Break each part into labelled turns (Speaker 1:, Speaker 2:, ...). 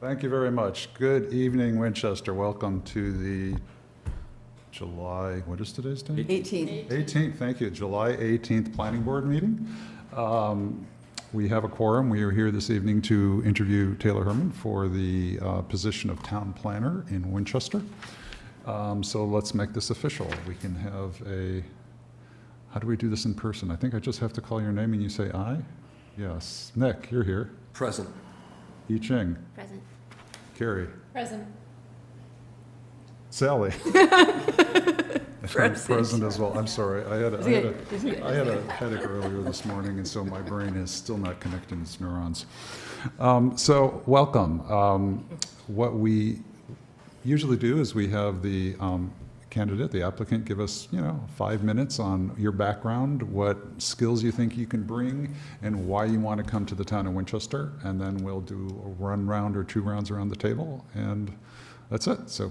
Speaker 1: Thank you very much. Good evening, Winchester. Welcome to the July, what is today's date?
Speaker 2: 18th.
Speaker 1: 18th, thank you. July 18th Planning Board meeting. We have a quorum. We are here this evening to interview Taylor Herman for the position of Town Planner in Winchester. So let's make this official. We can have how do we do this in person? I think I just have to call your name and you say aye? Yes. Nick, you're here.
Speaker 3: Present.
Speaker 1: Yi Ching.
Speaker 2: Present.
Speaker 1: Carrie.
Speaker 2: Present.
Speaker 1: Sally. Present as well. I'm sorry. I had a headache earlier this morning, and so my brain is still not connecting its neurons. So welcome. What we usually do is we have the candidate, the applicant, give us 5 minutes on your background, what skills you think you can bring, and why you want to come to the town of Winchester, and then we'll do a one round or 2 rounds around the table, and that's it. So,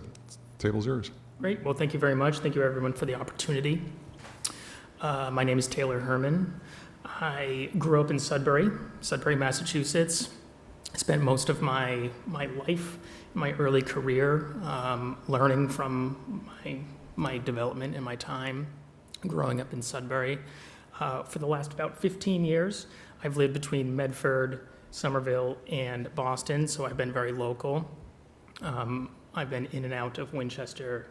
Speaker 1: table's yours.
Speaker 4: Great. Well, thank you very much. Thank you, everyone, for the opportunity. My name is Taylor Herman. I grew up in Sudbury, Massachusetts. I spent most of my life, my early career, learning from my development and my time growing up in Sudbury. For the last about 15 years, I've lived between Medford, Somerville, and Boston, so I've been very local. I've been in and out of Winchester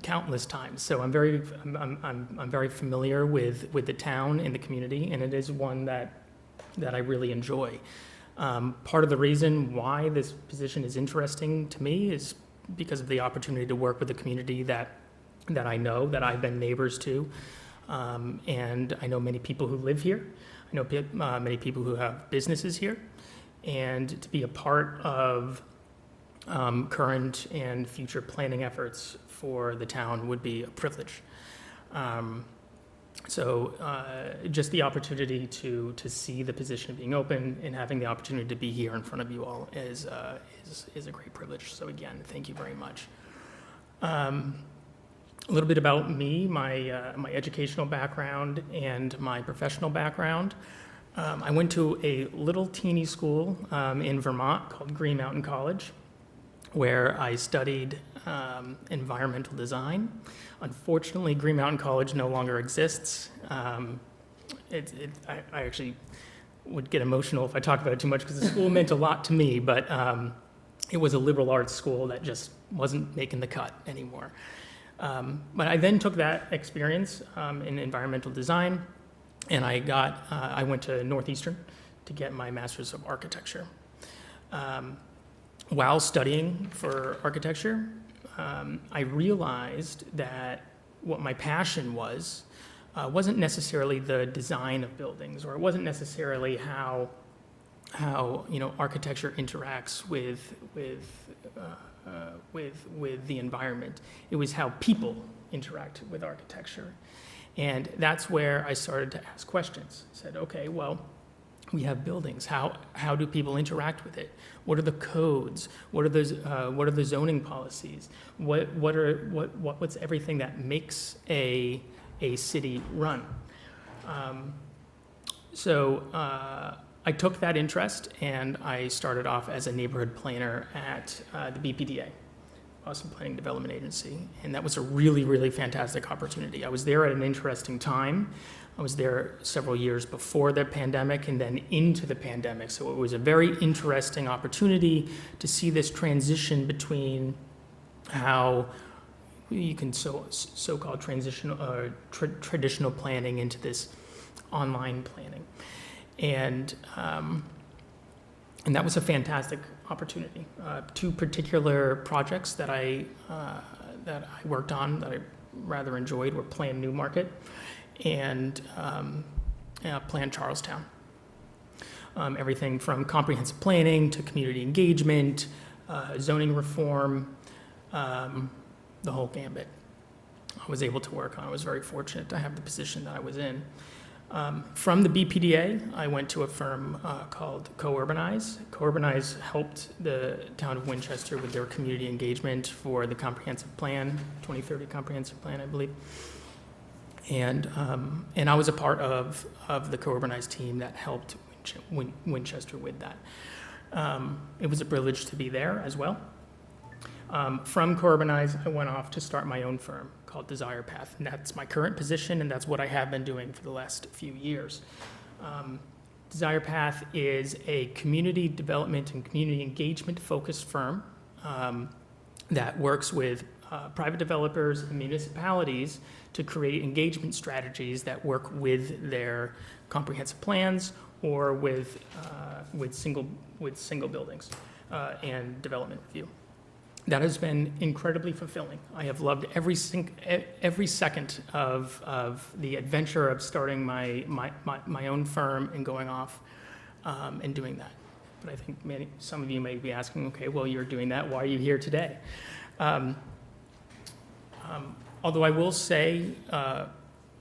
Speaker 4: countless times, so I'm very familiar with the town and the community, and it is one that I really enjoy. Part of the reason why this position is interesting to me is because of the opportunity to work with the community that I know, that I've been neighbors to, and I know many people who live here. I know many people who have businesses here, and to be a part of current and future planning efforts for the town would be a privilege. So just the opportunity to see the position being open and having the opportunity to be here in front of you all is a great privilege. So again, thank you very much. A little bit about me, my educational background and my professional background. I went to a little teeny school in Vermont called Green Mountain College, where I studied environmental design. Unfortunately, Green Mountain College no longer exists. I actually would get emotional if I talked about it too much because the school meant a lot to me, but it was a liberal arts school that just wasn't making the cut anymore. But I then took that experience in environmental design, and I went to Northeastern to get my Master's of Architecture. While studying for architecture, I realized that what my passion wasn't necessarily the design of buildings, or it wasn't necessarily how architecture interacts with the environment. It was how people interact with architecture, and that's where I started to ask questions. I said, okay, well, we have buildings. How do people interact with it? What are the codes? What are the zoning policies? What's everything that makes a city run? So I took that interest and I started off as a neighborhood planner at the BPDA, Boston Planning Development Agency, and that was a really, really fantastic opportunity. I was there at an interesting time. I was there several years before the pandemic and then into the pandemic, so it was a very interesting opportunity to see this transition between how you can so-called traditional planning into this online planning, and that was a fantastic opportunity. 2 particular projects that I worked on that I rather enjoyed were Plan Newmarket and Plan Charlestown. Everything from comprehensive planning to community engagement, zoning reform, the whole gambit I was able to work on. I was very fortunate to have the position that I was in. From the BPDA, I went to a firm called Co-Urbanize. Co-Urbanize helped the town of Winchester with their community engagement for the comprehensive plan, 2030 comprehensive plan, I believe. And I was a part of the Co-Urbanize team that helped Winchester with that. It was a privilege to be there as well. From Corbinize, I went off to start my own firm called Desire Path, and that's my current position, and that's what I have been doing for the last few years. Desire Path is a community development and community engagement focused firm that works with private developers and municipalities to create engagement strategies that work with their comprehensive plans or with single buildings and development review. That has been incredibly fulfilling. I have loved every second of the adventure of starting my own firm and going off and doing that. But I think some of you may be asking, okay, well, you're doing that. Why are you here today? Although I will say,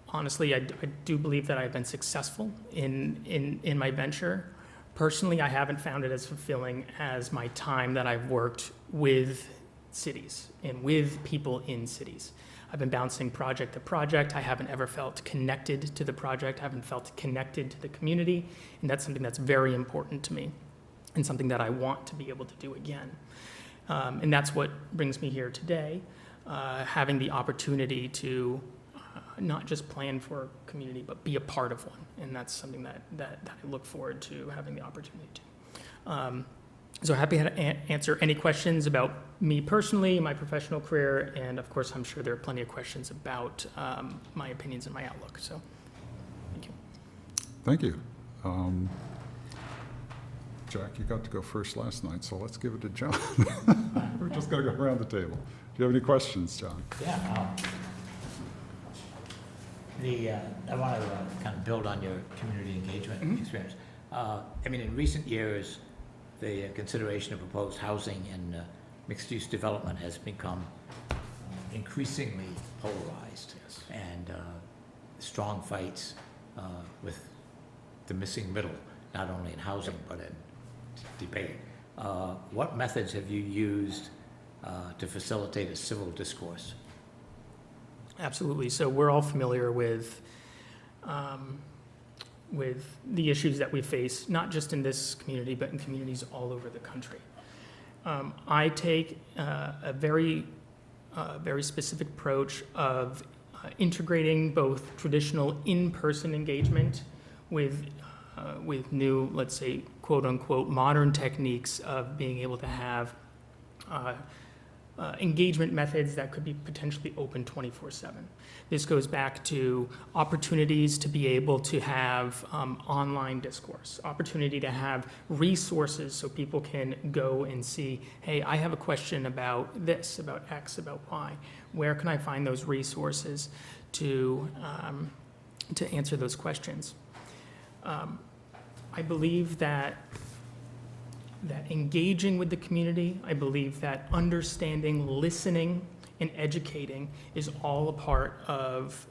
Speaker 4: honestly, I do believe that I've been successful in my venture. Personally, I haven't found it as fulfilling as my time that I've worked with cities and with people in cities. I've been bouncing project to project. I haven't ever felt connected to the project. I haven't felt connected to the community. And that's something that's very important to me and something that I want to be able to do again. And that's what brings me here today, having the opportunity to not just plan for a community, but be a part of one. And that's something that I look forward to having the opportunity to. So happy to answer any questions about me personally, my professional career, and of course, I'm sure there are plenty of questions about my opinions and my outlook. So, thank you.
Speaker 1: Thank you. Jack, you got to go first last night, so let's give it to John. We're just going to go around the table. Do you have any questions, John?
Speaker 2: Yeah. I want to kind of build on your community engagement experience. I mean, in recent years, the consideration of proposed housing and mixed-use development has become increasingly polarized,
Speaker 4: Yes.
Speaker 2: and strong fights with the missing middle, not only in housing but in debate. What methods have you used to facilitate a civil discourse?
Speaker 4: Absolutely. So we're all familiar with the issues that we face, not just in this community, but in communities all over the country. I take a very specific approach of integrating both traditional in-person engagement with new, let's say, quote unquote, modern techniques of being able to have engagement methods that could be potentially open 24/7. This goes back to opportunities to be able to have online discourse, opportunity to have resources so people can go and see, hey, I have a question about this, about X, about Y. Where can I find those resources to answer those questions? I believe that engaging with the community, I believe that understanding, listening, and educating is all a part of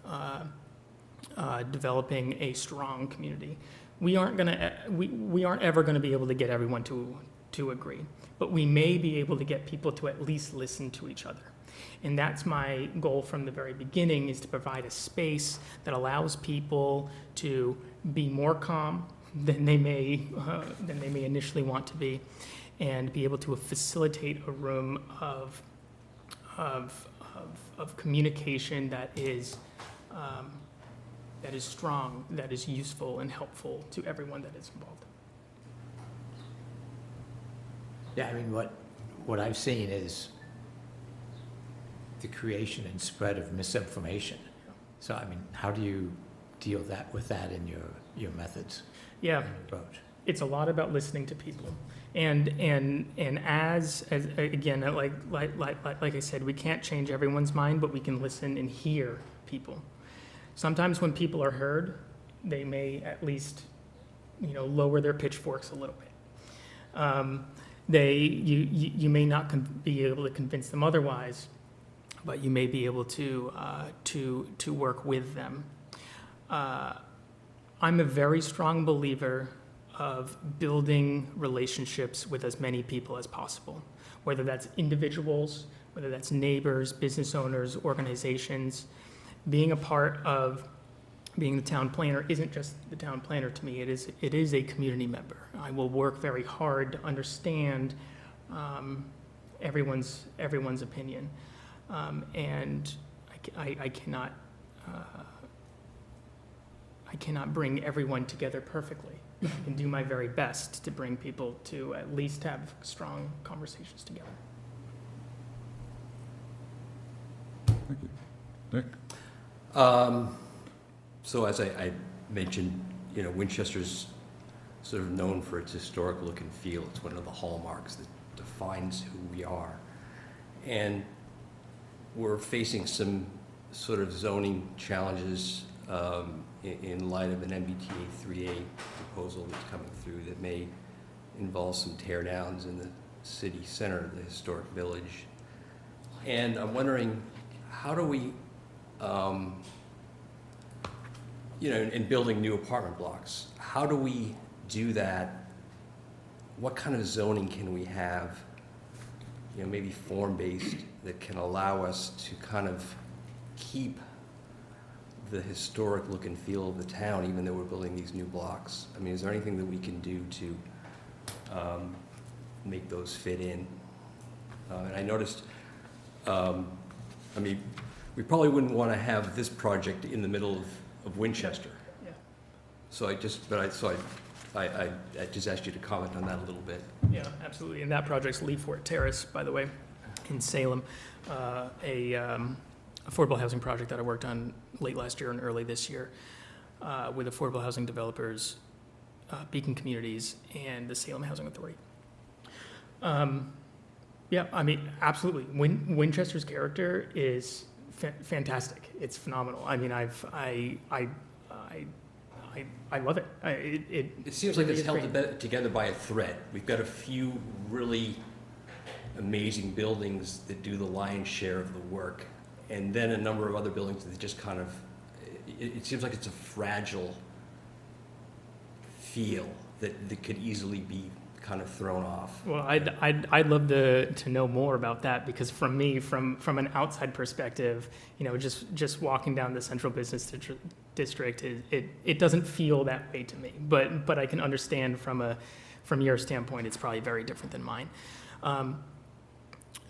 Speaker 4: developing a strong community. We aren't ever going to be able to get everyone to agree, but we may be able to get people to at least listen to each other. And that's my goal from the very beginning, is to provide a space that allows people to be more calm than they may initially want to be, and be able to facilitate a room of communication that is strong, that is useful and helpful to everyone that is involved.
Speaker 2: Yeah, I mean, what I've seen is the creation and spread of misinformation. So, I mean, how do you deal with that in your methods?
Speaker 4: Yeah,
Speaker 2: and approach?
Speaker 4: It's a lot about listening to people, and as again, like I said, we can't change everyone's mind, but we can listen and hear people. Sometimes when people are heard, they may at least, lower their pitchforks a little bit. You may not be able to convince them otherwise, but you may be able to work with them. I'm a very strong believer of building relationships with as many people as possible, whether that's individuals, whether that's neighbors, business owners, organizations. Being a part of being the town planner isn't just the town planner to me. It is a community member. I will work very hard to understand everyone's opinion, and I cannot bring everyone together perfectly. I can do my very best to bring people to at least have strong conversations together.
Speaker 1: Thank you. Nick?
Speaker 3: So as I mentioned, Winchester's sort of known for its historic look and feel. It's one of the hallmarks that defines who we are. And we're facing some sort of zoning challenges in light of an MBTA 3A proposal that's coming through that may involve some tear downs in the city center, the historic village. And I'm wondering, how do we, in building new apartment blocks, how do we do that? What kind of zoning can we have, maybe form-based, that can allow us to kind of keep the historic look and feel of the town, even though we're building these new blocks? I mean, is there anything that we can do to make those fit in? And I noticed, we probably wouldn't want to have this project in the middle of Winchester.
Speaker 4: Yeah.
Speaker 3: So I just asked you to comment on that a little bit.
Speaker 4: Yeah, absolutely. And that project's Leafort Terrace, by the way, in Salem, affordable housing project that I worked on late last year and early this year with affordable housing developers, Beacon Communities, and the Salem Housing Authority. Yeah, absolutely. Winchester's character is fantastic. It's phenomenal. I love it.
Speaker 3: It seems like it's held together by a thread. We've got a few really amazing buildings that do the lion's share of the work, and then a number of other buildings that just kind of, it seems like it's a fragile feel that could easily be kind of thrown off.
Speaker 4: Well, I'd love to know more about that, because from me, from an outside perspective, just walking down the central business district, it doesn't feel that way to me. But I can understand from your standpoint, it's probably very different than mine.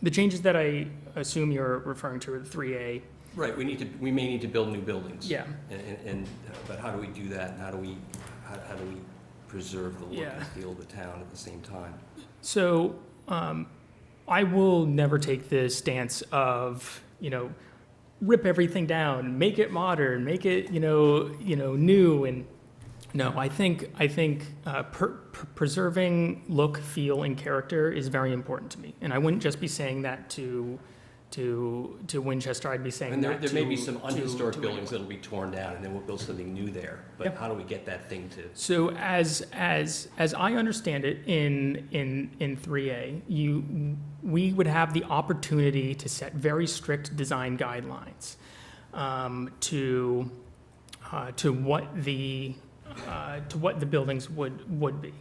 Speaker 4: The changes that I assume you're referring to are the 3A.
Speaker 3: Right. We may need to build new buildings.
Speaker 4: Yeah.
Speaker 3: But how do we do that? And how do we preserve the look and feel of the town at the same time? So
Speaker 4: I will never take the stance of, rip everything down, make it modern, make it, new. And no, I think preserving look, feel, and character is very important to me. And I wouldn't just be saying that to Winchester. I'd be saying
Speaker 3: and
Speaker 4: there
Speaker 3: may be some unhistoric buildings that'll be torn down, and then we'll build something new there. But how do we get that thing to? So
Speaker 4: as I understand it, in 3A, we would have the opportunity to set very strict design guidelines to what the buildings would be.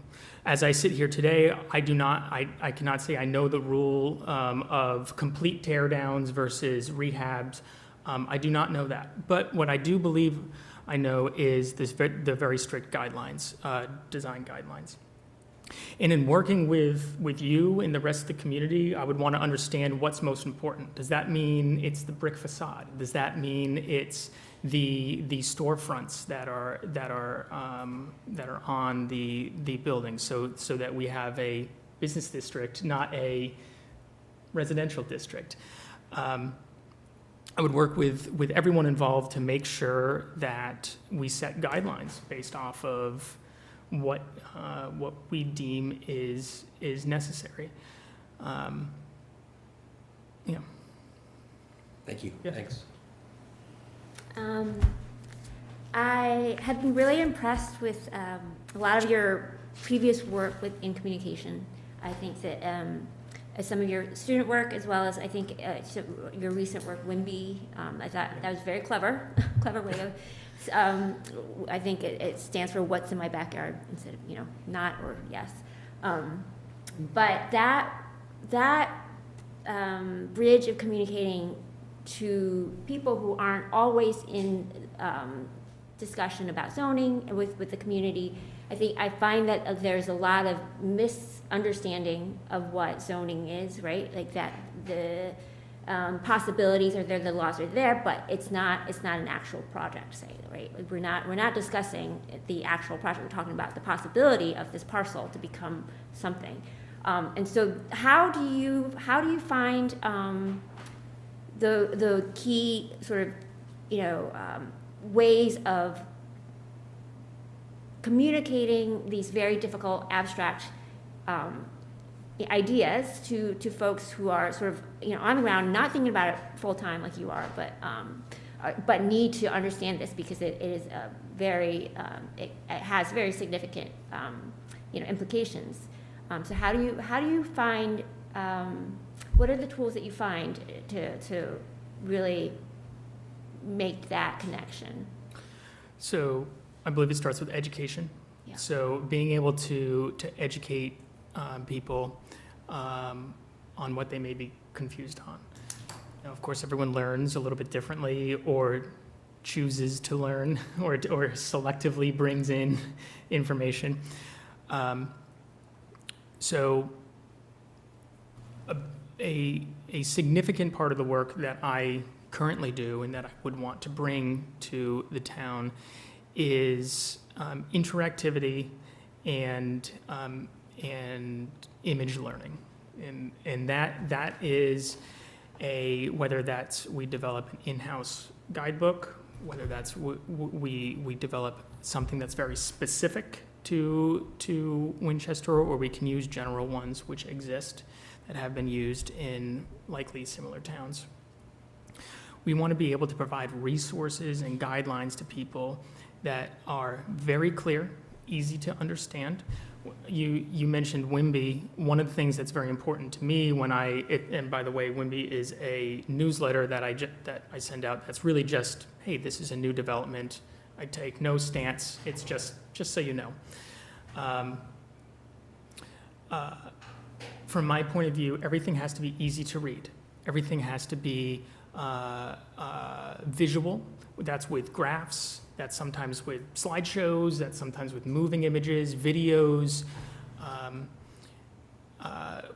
Speaker 4: As I sit here today, I cannot say I know the rule of complete teardowns versus rehabs. I do not know that. But what I do believe I know is the very strict guidelines, design guidelines. And in working with you and the rest of the community, I would want to understand what's most important. Does that mean it's the brick facade? Does that mean it's the storefronts that are on the building, so that we have a business district, not a residential district? I would work with everyone involved to make sure that we set guidelines based off of what we deem is necessary.
Speaker 3: Thank you.
Speaker 4: Yeah.
Speaker 3: Thanks.
Speaker 5: I have been really impressed with a lot of your previous work in communication. I think that some of your student work, as well as I think your recent work, WIMBY, I thought that was very clever, clever way of. I think it stands for what's in my backyard instead of not or yes. But that bridge of communicating to people who aren't always in discussion about zoning with the community, I find that there's a lot of misunderstanding of what zoning is, right? Like that the possibilities are there, the laws are there, but it's not an actual project, say, right? Like we're not discussing the actual project. We're talking about the possibility of this parcel to become something. And so how do you find the key sort of ways of communicating these very difficult abstract ideas to folks who are sort of on the ground, not thinking about it full time like you are, but need to understand this because it is a very it has very significant implications. So how do you find what are the tools that you find to really make that connection?
Speaker 4: So I believe it starts with education.
Speaker 5: Yeah.
Speaker 4: So being able to educate people on what they may be confused on. Now, of course, everyone learns a little bit differently, or chooses to learn, or selectively brings in information. So a significant part of the work that I currently do and that I would want to bring to the town is interactivity and image learning, and that is whether that's we develop an in-house guidebook, whether that's we develop something that's very specific to Winchester, or we can use general ones which exist that have been used in likely similar towns. We want to be able to provide resources and guidelines to people that are very clear, easy to understand. You mentioned WIMBY. One of the things that's very important to me and by the way, WIMBY is a newsletter that I send out that's really just, hey, this is a new development. I take no stance. It's just so you know. From my point of view, everything has to be easy to read. Everything has to be visual. That's with graphs. That's sometimes with slideshows. That's sometimes with moving images, videos.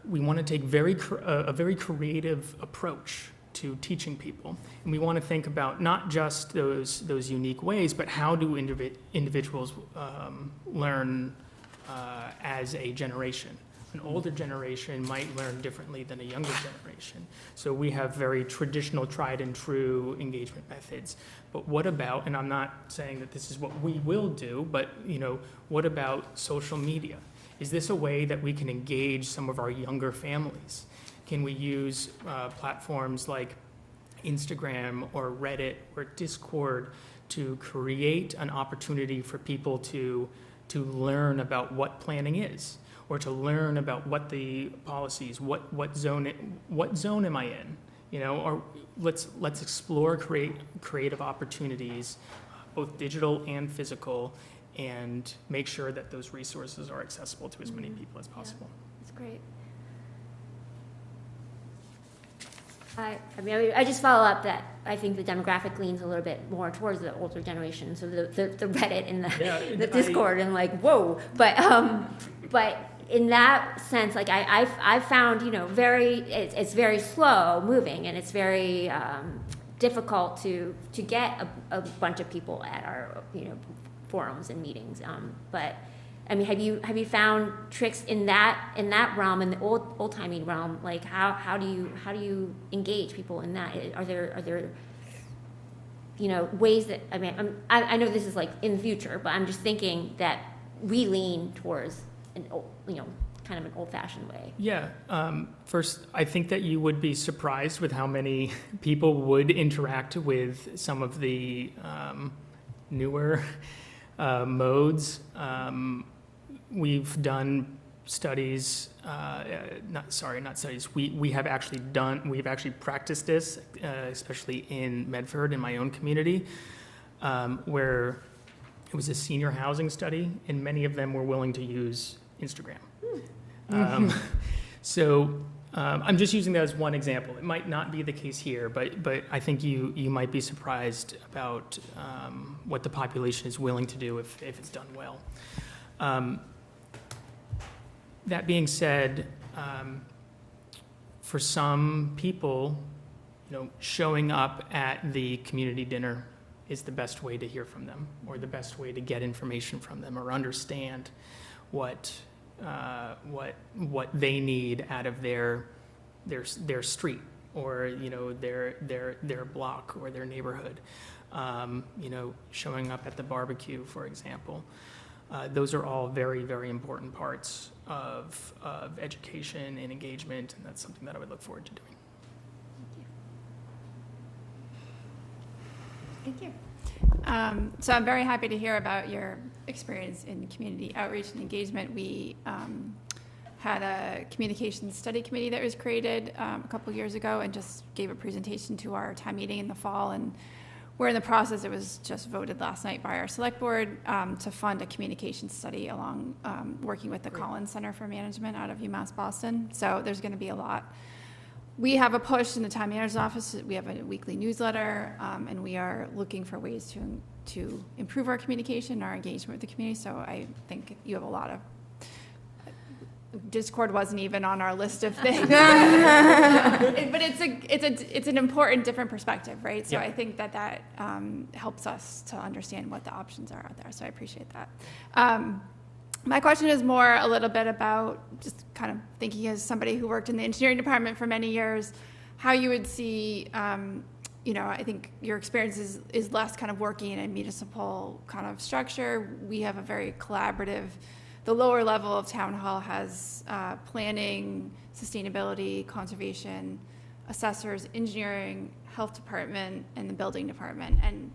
Speaker 4: We want to take a very creative approach to teaching people, and we want to think about not just those unique ways, but how do individuals learn as a generation. An older generation might learn differently than a younger generation. So we have very traditional, tried and true engagement methods. But what about, and I'm not saying that this is what we will do, but what about social media? Is this a way that we can engage some of our younger families? Can we use platforms like Instagram or Reddit or Discord to create an opportunity for people to learn about what planning is, or to learn about what the policies, what zone am I in, or let's explore creative opportunities, both digital and physical, and make sure that those resources are accessible to as many people as possible.
Speaker 5: Yeah, that's great. I just follow up that I think the demographic leans a little bit more towards the older generation, so the Reddit and the Discord and like whoa, but in that sense, like I've found it's very slow moving, and it's very difficult to get a bunch of people at our forums and meetings. But I mean, have you found tricks in that realm, in the old timey realm? Like how do you engage people in that? Are there ways that I know this is like in the future, but I'm just thinking that we lean towards an kind of an old-fashioned way.
Speaker 4: Yeah. First, I think that you would be surprised with how many people would interact with some of the newer modes. We've done studies, not studies. We've actually practiced this, especially in Medford, in my own community, where it was a senior housing study, and many of them were willing to use Instagram. So I'm just using that as one example. It might not be the case here, but I think you might be surprised about what the population is willing to do if it's done well. That being said, for some people, showing up at the community dinner is the best way to hear from them, or the best way to get information from them, or understand what they need out of their street, or their block or their neighborhood. Showing up at the barbecue, for example. Those are all very, very important parts of education and engagement, and that's something that I would look forward to doing.
Speaker 6: Thank you. So I'm very happy to hear about your experience in community outreach and engagement. We had a communications study committee that was created a couple years ago and just gave a presentation to our town meeting in the fall. And we're in the process, it was just voted last night by our select board to fund a communications study along working with the Collins Center for Management out of UMass Boston. So there's going to be a lot. We have a push in the town manager's office. We have a weekly newsletter, and we are looking for ways to improve our communication, our engagement with the community. So I think you have a lot of. Discord wasn't even on our list of things, but it's an important different perspective, right? So yeah. I think that helps us to understand what the options are out there. So I appreciate that. My question is more a little bit about just kind of thinking as somebody who worked in the engineering department for many years, how you would see, I think your experience is less kind of working in a municipal kind of structure. We have a very collaborative, the lower level of town hall has planning, sustainability, conservation, assessors, engineering, health department, and the building department. And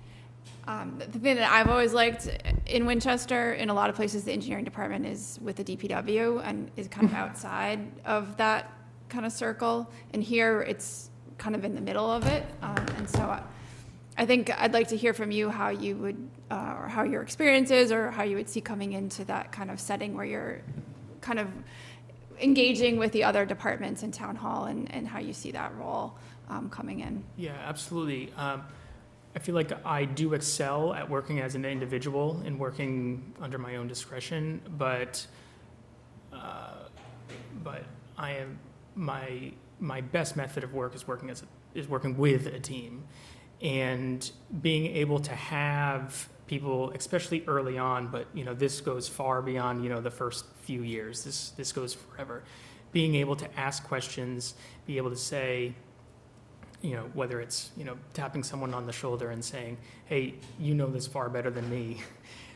Speaker 6: the thing that I've always liked in Winchester, in a lot of places, the engineering department is with the DPW and is kind of outside of that kind of circle. And here it's kind of in the middle of it. And so I think I'd like to hear from you how you would, or how your experience is, or how you would see coming into that kind of setting where you're kind of engaging with the other departments in town hall, and how you see that role coming in.
Speaker 4: Yeah, absolutely. I feel like I do excel at working as an individual and working under my own discretion, but I am my best method of work is working with a team, and being able to have people, especially early on, but this goes far beyond the first few years. This goes forever. Being able to ask questions, be able to say, whether it's, tapping someone on the shoulder and saying, hey, this far better than me.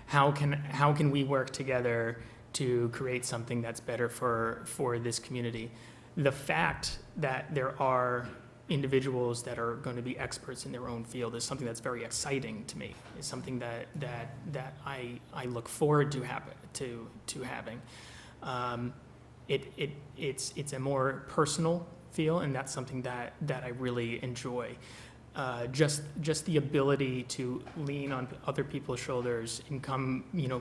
Speaker 4: How can we work together to create something that's better for this community? The fact that there are individuals that are going to be experts in their own field is something that's very exciting to me. It's something that I look forward to having. It's a more personal feel, and that's something that I really enjoy. Just the ability to lean on other people's shoulders and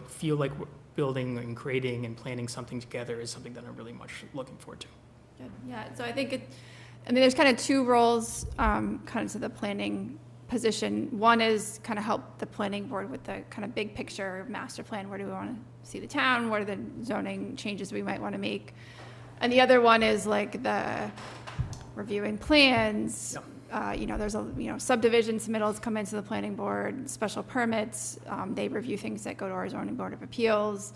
Speaker 4: feel like we're building and creating and planning something together is something that I'm really much looking forward to.
Speaker 6: Good. Yeah, so I think there's kind of two roles kind of to the planning position. One is kind of help the planning board with the kind of big picture master plan. Where do we want to see the town? What are the zoning changes we might want to make? And the other one is like the reviewing plans. Yep. There's subdivision submittals come into the planning board, special permits. They review things that go to our zoning board of appeals.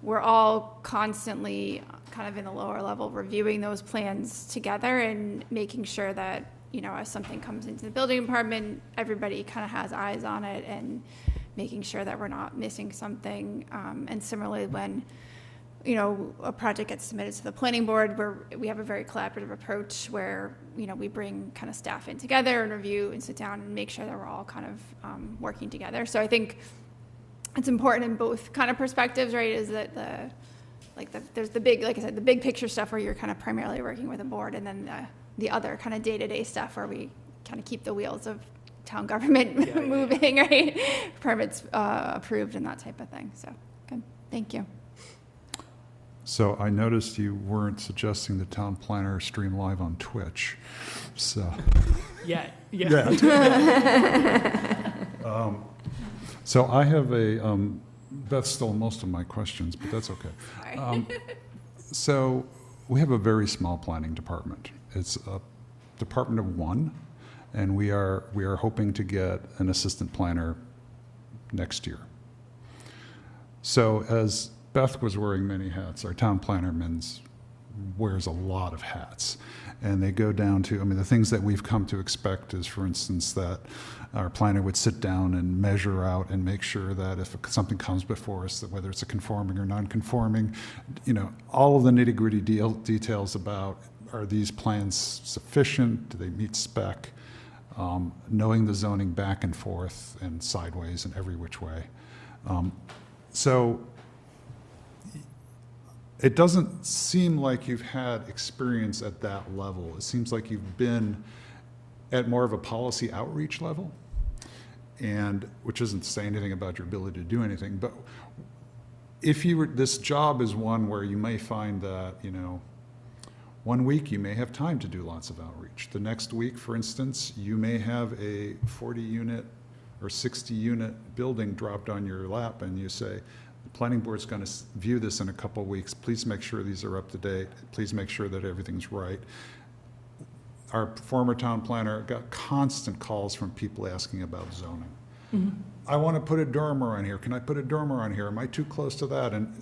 Speaker 6: We're all constantly kind of in the lower level reviewing those plans together and making sure that, as something comes into the building department, everybody kind of has eyes on it and making sure that we're not missing something. And similarly, when, a project gets submitted to the planning board, we have a very collaborative approach where, we bring kind of staff in together and review and sit down and make sure that we're all kind of working together. So I think it's important in both kind of perspectives, right? Is that there's the big, like I said, the big picture stuff where you're kind of primarily working with a board, and then the other kind of day-to-day stuff where we kind of keep the wheels of town government moving, right? Permits approved and that type of thing. So good, thank you.
Speaker 1: So I noticed you weren't suggesting the town planner stream live on Twitch, so.
Speaker 4: Yeah.
Speaker 1: So I have Beth stole most of my questions, but that's okay. So we have a very small planning department. It's a department of one, and we are hoping to get an assistant planner next year. So as Beth was wearing many hats, our town planner wears a lot of hats. And they go down to, the things that we've come to expect is, for instance, that our planner would sit down and measure out and make sure that if something comes before us, that whether it's a conforming or non-conforming, all of the nitty-gritty details about, are these plans sufficient? Do they meet spec? Knowing the zoning back and forth and sideways and every which way. So it doesn't seem like you've had experience at that level. It seems like you've been at more of a policy outreach level, and which doesn't say anything about your ability to do anything. But if this job is one where you may find that, 1 week you may have time to do lots of outreach. The next week, for instance, you may have a 40-unit or 60-unit building dropped on your lap, and you say, the planning board's going to view this in a couple of weeks. Please make sure these are up to date. Please make sure that everything's right. Our former town planner got constant calls from people asking about zoning. Mm-hmm. I want to put a dormer on here. Can I put a dormer on here? Am I too close to that? And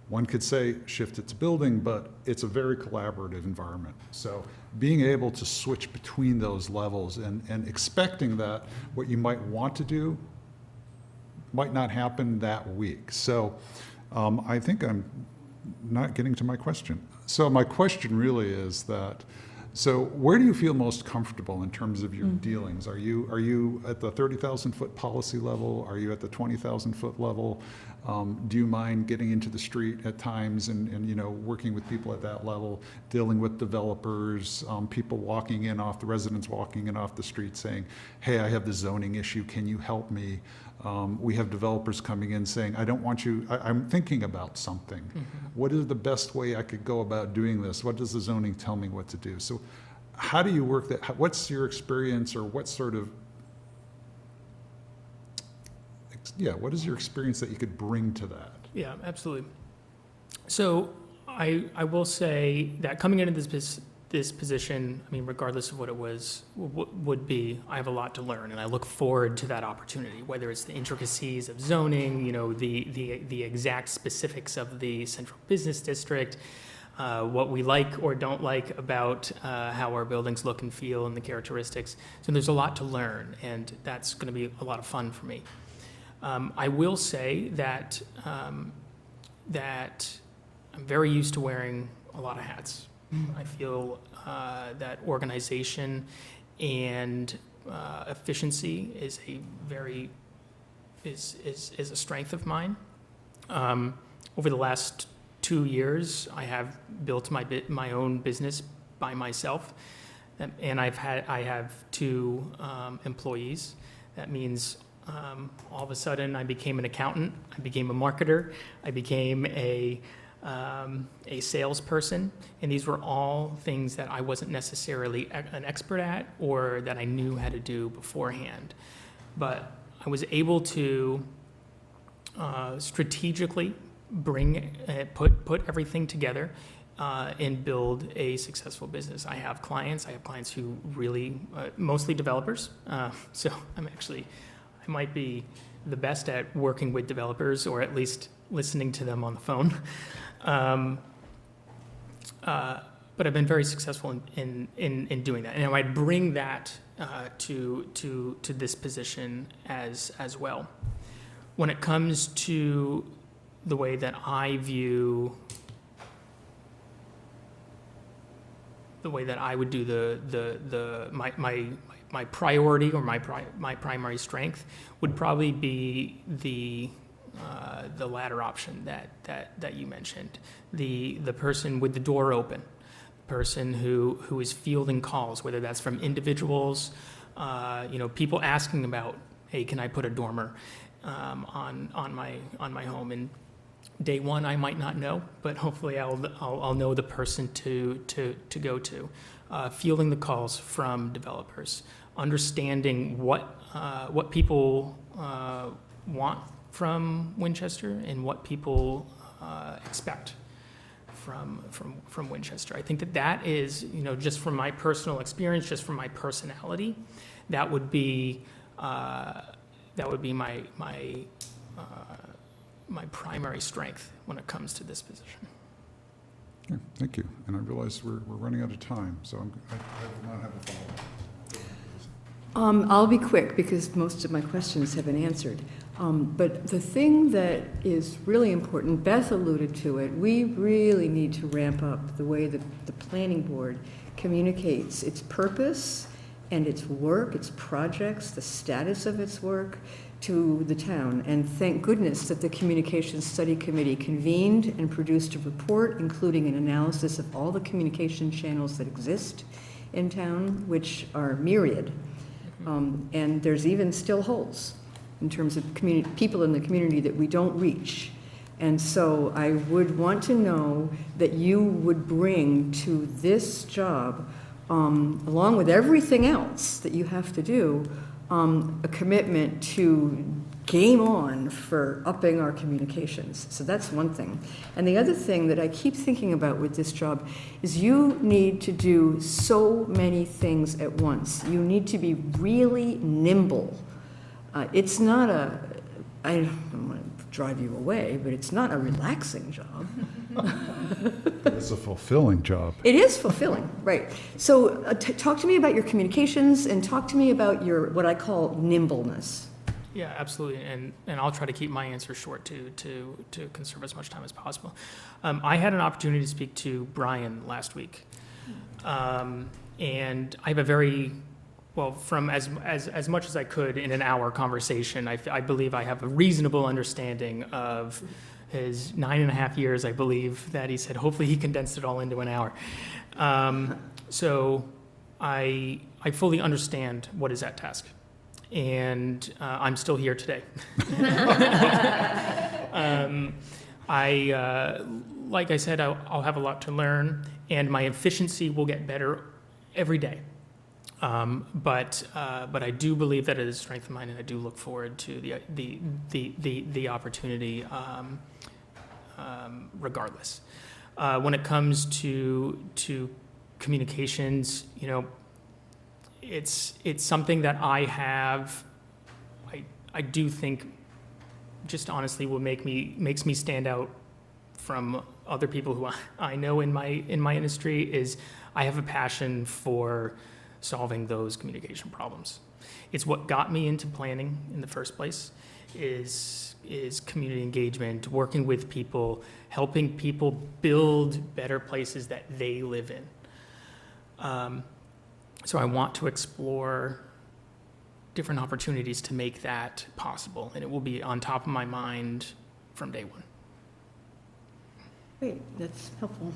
Speaker 1: one could say shift it to building, but it's a very collaborative environment. So being able to switch between those levels and expecting that what you might want to do might not happen that week. So I think I'm not getting to my question. So my question really is that, so where do you feel most comfortable in terms of your dealings? Are you at the 30,000 foot policy level? Are you at the 20,000 foot level? Do you mind getting into the street at times and working with people at that level, dealing with developers, people residents walking in off the street saying, hey, I have this zoning issue, can you help me? We have developers coming in saying, I'm thinking about something. Mm-hmm. What is the best way I could go about doing this? What does the zoning tell me what to do? So how do you work that? What's your experience, or what sort of, what is your experience that you could bring to that?
Speaker 4: Yeah, absolutely. So I will say that coming into this position, regardless of what it would be, I have a lot to learn, and I look forward to that opportunity, whether it's the intricacies of zoning, the exact specifics of the central business district, what we like or don't like about how our buildings look and feel and the characteristics. So there's a lot to learn, and that's going to be a lot of fun for me. I will say that that I'm very used to wearing a lot of hats. I feel that organization and efficiency is a strength of mine. Over the last 2 years, I have built my own business by myself, and I have 2 employees. That means all of a sudden I became an accountant, I became a marketer, I became a salesperson, and these were all things that I wasn't necessarily an expert at or that I knew how to do beforehand. But I was able to strategically put everything together and build a successful business. I have clients who really, mostly developers, so I might be the best at working with developers, or at least listening to them on the phone. But I've been very successful in doing that, and I'd bring that to this position as well. When it comes to the way that I view, the way that I would do my priority or my primary strength would probably be the latter option that you mentioned, the person with the door open, person who is fielding calls, whether that's from individuals, people asking about, hey, can I put a dormer on my home? And Day one, I might not know, but hopefully I'll know the person to go to. Fielding the calls from developers, understanding what people want from Winchester and what people expect from Winchester. I think that is, just from my personal experience, just from my personality, that would be my primary strength when it comes to this position.
Speaker 1: Okay, thank you. And I realize we're running out of time, so I will not have a follow-up.
Speaker 7: I'll be quick because most of my questions have been answered. But the thing that is really important, Beth alluded to it, we really need to ramp up the way that the planning board communicates its purpose and its work, its projects, the status of its work to the town. And thank goodness that the Communications Study Committee convened and produced a report, including an analysis of all the communication channels that exist in town, which are myriad. And there's even still holes in terms of people in the community that we don't reach. And so I would want to know that you would bring to this job, along with everything else that you have to do, a commitment to game on for upping our communications. So that's one thing. And the other thing that I keep thinking about with this job is you need to do so many things at once. You need to be really nimble. It's not I don't want to drive you away, but it's not a relaxing job.
Speaker 1: It's a fulfilling job.
Speaker 7: It is fulfilling, right. So talk to me about your communications and talk to me about your, what I call nimbleness.
Speaker 4: Yeah, absolutely, and I'll try to keep my answer short to conserve as much time as possible. I had an opportunity to speak to Brian last week, and I have a very, well, from as much as I could in an hour conversation, I believe I have a reasonable understanding of his 9.5 years, I believe, that he said. Hopefully he condensed it all into an hour. So I fully understand what is at task. And I'm still here today. Like I said, I'll have a lot to learn, and my efficiency will get better every day. But I do believe that it is a strength of mine, and I do look forward to the opportunity, regardless. When it comes to communications, it's something that I do think, just honestly, makes me stand out from other people who I know in my industry. Is I have a passion for solving those communication problems. It's what got me into planning in the first place. Is community engagement, working with people, helping people build better places that they live in. So I want to explore different opportunities to make that possible, and it will be on top of my mind from day one.
Speaker 7: Great, that's helpful.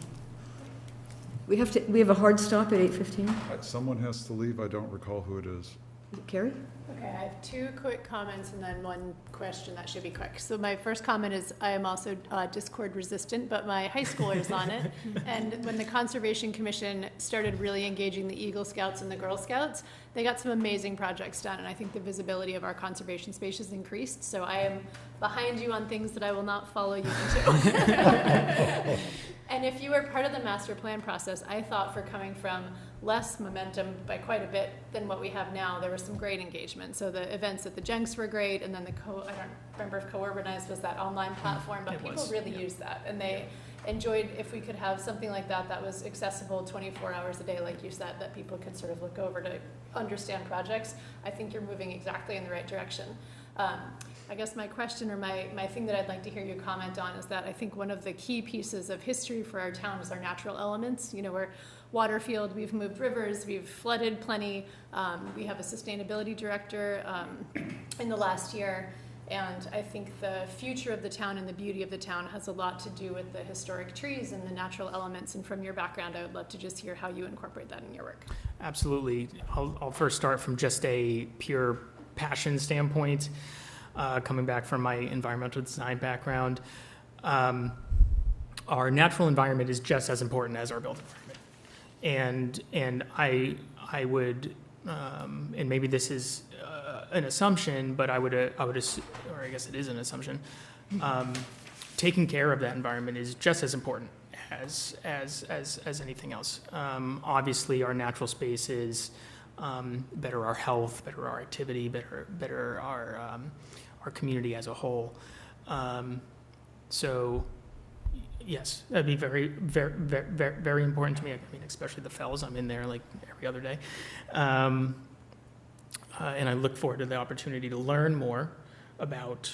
Speaker 7: We have a hard stop at 8:15.
Speaker 1: Someone has to leave. I don't recall who it is.
Speaker 7: Is it Carrie?
Speaker 8: Okay, I have two quick comments and then one question that should be quick. So my first comment is I am also Discord resistant, but my high schooler is on it. And when the Conservation Commission started really engaging the Eagle Scouts and the Girl Scouts, they got some amazing projects done. And I think the visibility of our conservation space has increased. So I am behind you on things that I will not follow you into. And if you were part of the master plan process, I thought for coming from less momentum by quite a bit than what we have now, there was some great engagement. So the events at the Jenks were great, and then I don't remember if Co-Urbanized was that online platform, but people really used that, and they enjoyed if we could have something like that that was accessible 24 hours a day, like you said, that people could sort of look over to understand projects. I think you're moving exactly in the right direction. I guess my question or my thing that I'd like to hear you comment on is that I think one of the key pieces of history for our town is our natural elements. We're Waterfield, we've moved rivers, we've flooded plenty. We have a sustainability director in the last year. And I think the future of the town and the beauty of the town has a lot to do with the historic trees and the natural elements. And from your background, I would love to just hear how you incorporate that in your work.
Speaker 4: Absolutely. I'll first start from just a pure passion standpoint. Coming back from my environmental design background, our natural environment is just as important as our built environment. And I would, and maybe this is an assumption, but I would, or I guess it is an assumption, taking care of that environment is just as important as anything else. Obviously, our natural spaces better our health, better our activity, better our community as a whole. So, yes, that'd be very, very, very, very important to me. I mean, especially the fells. I'm in there like every other day, and I look forward to the opportunity to learn more about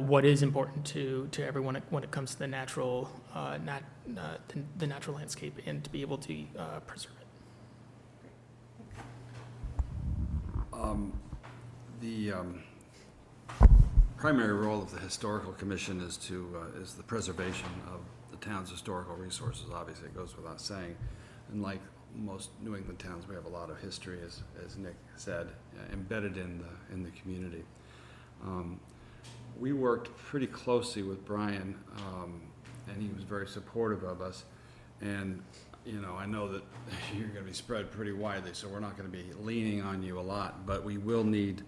Speaker 4: what is important to everyone when it comes to the natural the natural landscape, and to be able to preserve it.
Speaker 9: The primary role of the Historical Commission is the preservation of the town's historical resources. Obviously, it goes without saying. And like most New England towns, we have a lot of history, as Nick said, embedded in the community. We worked pretty closely with Brian, and he was very supportive of us. And I know that you're going to be spread pretty widely, so we're not going to be leaning on you a lot, but we will need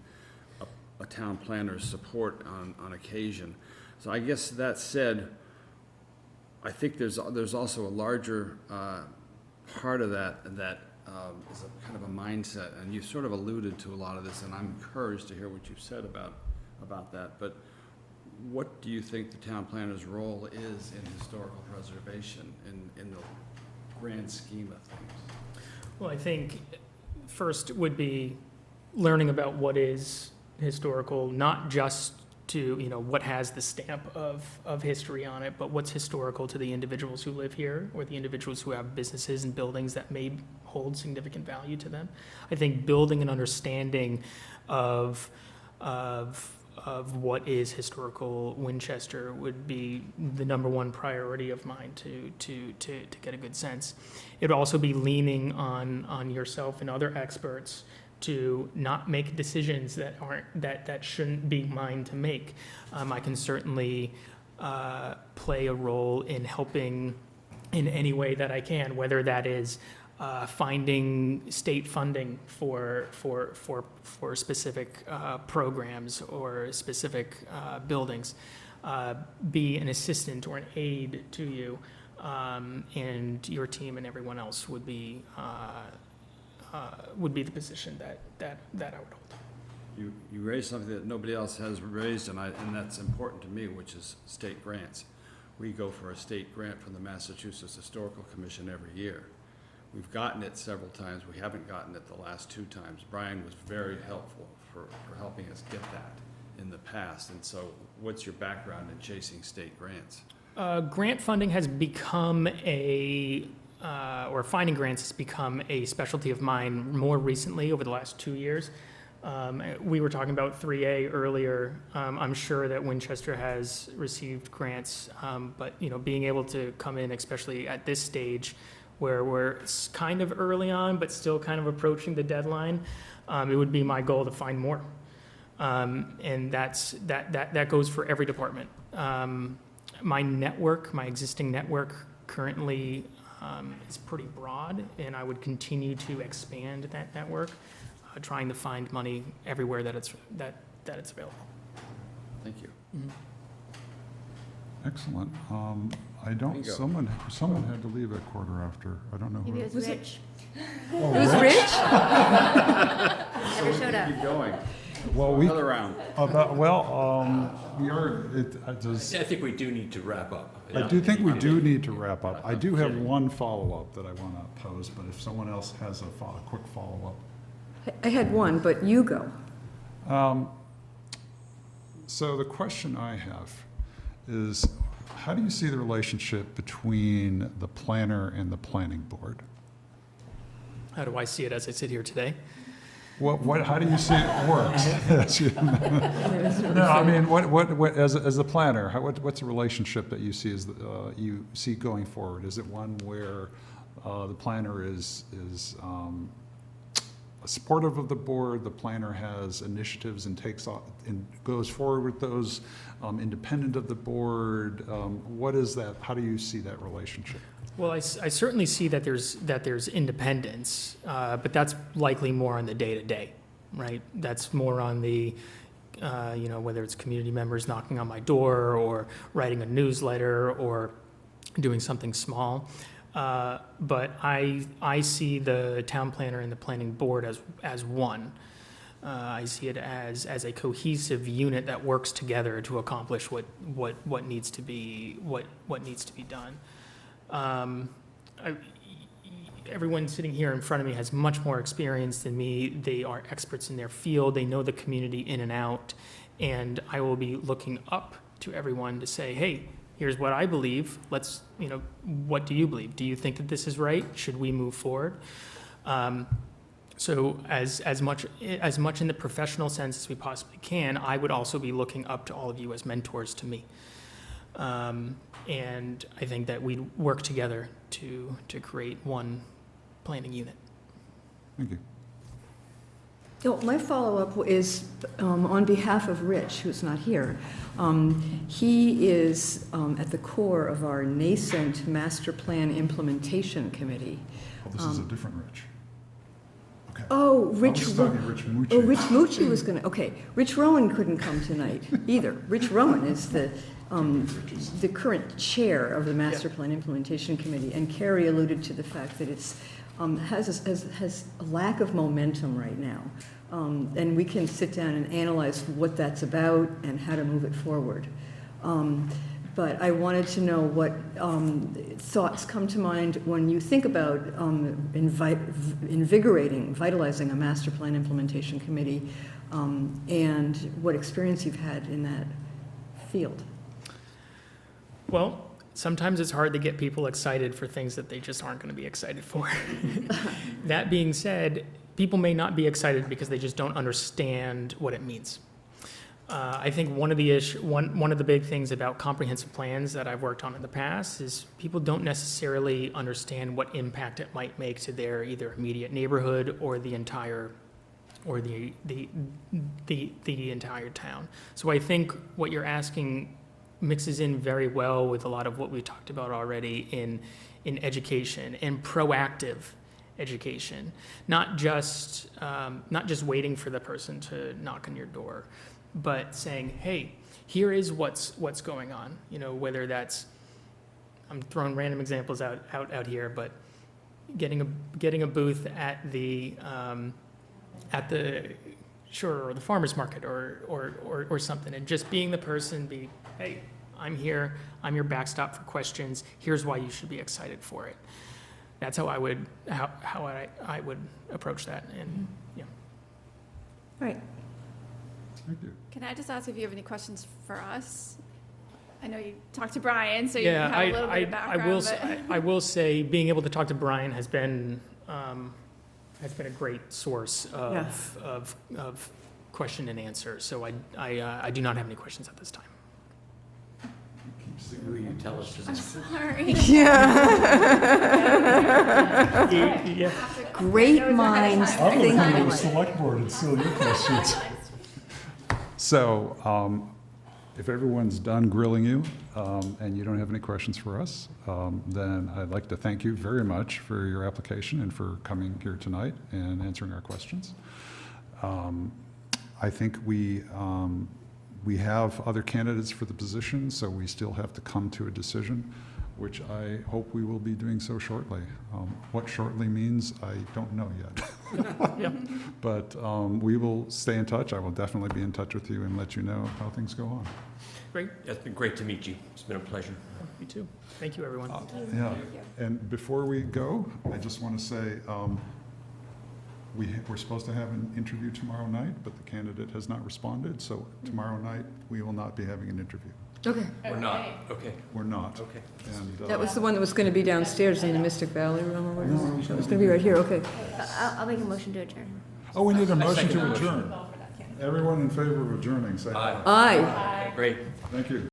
Speaker 9: a town planner's support on occasion. So I guess that said, I think there's also a larger part of that is a kind of a mindset, and you sort of alluded to a lot of this, and I'm encouraged to hear what you've said about that. But what do you think the town planner's role is in historical preservation in the grand scheme of things?
Speaker 4: Well, I think first would be learning about what is historical, not just to, what has the stamp of history on it, but what's historical to the individuals who live here, or the individuals who have businesses and buildings that may hold significant value to them. I think building an understanding of what is historical Winchester would be the number one priority of mine to get a good sense. It would also be leaning on yourself and other experts to not make decisions that shouldn't be mine to make. I can certainly play a role in helping in any way that I can, whether that is finding state funding for specific programs or specific buildings, be an assistant or an aid to you, and your team and everyone else would be the position that I would hold.
Speaker 9: You raised something that nobody else has raised, and that's important to me, which is state grants. We go for a state grant from the Massachusetts Historical Commission every year. We've gotten it several times. We haven't gotten it the last 2 times. Brian was very helpful for helping us get that in the past. And so what's your background in chasing state grants?
Speaker 4: Grant funding has become or finding grants has become a specialty of mine more recently over the last 2 years. We were talking about 3A earlier. I'm sure that Winchester has received grants, but being able to come in, especially at this stage, where we're kind of early on, but still kind of approaching the deadline, it would be my goal to find more, and that goes for every department. My existing network, currently is pretty broad, and I would continue to expand that network, trying to find money everywhere that it's available.
Speaker 9: Thank you.
Speaker 4: Mm-hmm.
Speaker 1: Excellent. Someone had to leave at 1:15. I don't know who.
Speaker 5: Maybe it was Rich.
Speaker 1: Oh,
Speaker 7: It was Rich?
Speaker 5: Never showed up.
Speaker 9: Keep going.
Speaker 1: Well,
Speaker 9: Another round.
Speaker 1: we are.
Speaker 3: I think we do need to wrap up.
Speaker 1: I do think we do need to wrap up. I do have one follow-up that I want to pose, but if someone else has a quick follow-up.
Speaker 7: I had one, but you go.
Speaker 1: So the question I have is, how do you see the relationship between the planner and the planning board?
Speaker 4: How do I see it as I sit here today?
Speaker 1: How do you see it works? No, I mean, what as the planner, what's the relationship that you see you see going forward? Is it one where the planner is supportive of the board, the planner has initiatives and takes off and goes forward with those, independent of the board. What is that? How do you see that relationship?
Speaker 4: Well, I certainly see that there's independence, but that's likely more on the day-to-day, right? That's more on the, whether it's community members knocking on my door or writing a newsletter or doing something small. But I see the town planner and the planning board as one. I see it as a cohesive unit that works together to accomplish what needs to be done. Everyone sitting here in front of me has much more experience than me. They are experts in their field. They know the community in and out. And I will be looking up to everyone to say, hey, here's what I believe. What do you believe? Do you think that this is right? Should we move forward? So as much in the professional sense as we possibly can, I would also be looking up to all of you as mentors to me. And I think that we work together to create one planning unit.
Speaker 1: Thank you.
Speaker 7: So my follow-up is on behalf of Rich, who's not here. He is at the core of our nascent master plan implementation committee.
Speaker 1: Oh, this is a different Rich. Okay.
Speaker 7: Oh, Rich
Speaker 1: Mucci.
Speaker 7: Oh, Rich Mucci was going to, okay. Rich Rowan couldn't come tonight either. Rich Rowan is the current chair of the Master Plan Implementation Committee, and Carrie alluded to the fact that it's has a lack of momentum right now. And we can sit down and analyze what that's about and how to move it forward. But I wanted to know what thoughts come to mind when you think about vitalizing a master plan implementation committee, and what experience you've had in that field.
Speaker 4: Well, sometimes it's hard to get people excited for things that they just aren't going to be excited for. That being said, people may not be excited because they just don't understand what it means. I think one of the big things about comprehensive plans that I've worked on in the past is people don't necessarily understand what impact it might make to their either immediate neighborhood or the entire entire town. So I think what you're asking mixes in very well with a lot of what we talked about already in education and proactive education, not just waiting for the person to knock on your door, but saying, hey, here is what's going on. Whether that's, I'm throwing random examples out here, but getting a booth at the or the farmer's market or something, and just being the person, hey, I'm here, I'm your backstop for questions, here's why you should be excited for it. That's how I would approach that. And yeah.
Speaker 7: Right.
Speaker 1: Thank you.
Speaker 6: Can I just ask if you have any questions for us? I know you talked to Brian, so you
Speaker 4: Yeah,
Speaker 6: have a little bit of background.
Speaker 4: I will say being able to talk to Brian has been a great source of question and answer. So I do not have any questions at this time.
Speaker 2: Will you tell us?
Speaker 6: Sorry.
Speaker 4: Yeah.
Speaker 7: Great minds think alike.
Speaker 1: Select board and still your questions. So, if everyone's done grilling you, and you don't have any questions for us, then I'd like to thank you very much for your application and for coming here tonight and answering our questions. I think we have other candidates for the position, so we still have to come to a decision, which I hope we will be doing so shortly. What shortly means, I don't know yet.
Speaker 4: Yeah.
Speaker 1: But we will stay in touch. I will definitely be in touch with you and let you know how things go on.
Speaker 4: Great.
Speaker 3: It's been great to meet you. It's been a pleasure.
Speaker 4: You too. Thank you, everyone.
Speaker 1: Yeah, and before we go, I just want to say, we're supposed to have an interview tomorrow night, but the candidate has not responded, so tomorrow night, we will not be having an interview.
Speaker 7: Okay.
Speaker 3: We're not, okay,
Speaker 1: We're not.
Speaker 3: okay.
Speaker 1: And,
Speaker 7: That was the one that was going to be downstairs in the Mystic Valley room or whatever?
Speaker 1: No,
Speaker 7: That was going to be right here, okay.
Speaker 5: I'll make a motion to adjourn.
Speaker 1: Oh, we need a motion
Speaker 3: second
Speaker 1: to
Speaker 3: the motion.
Speaker 1: adjourn. Everyone in favor of adjourning, say aye.
Speaker 3: Aye.
Speaker 7: Aye.
Speaker 3: Great.
Speaker 1: Thank you.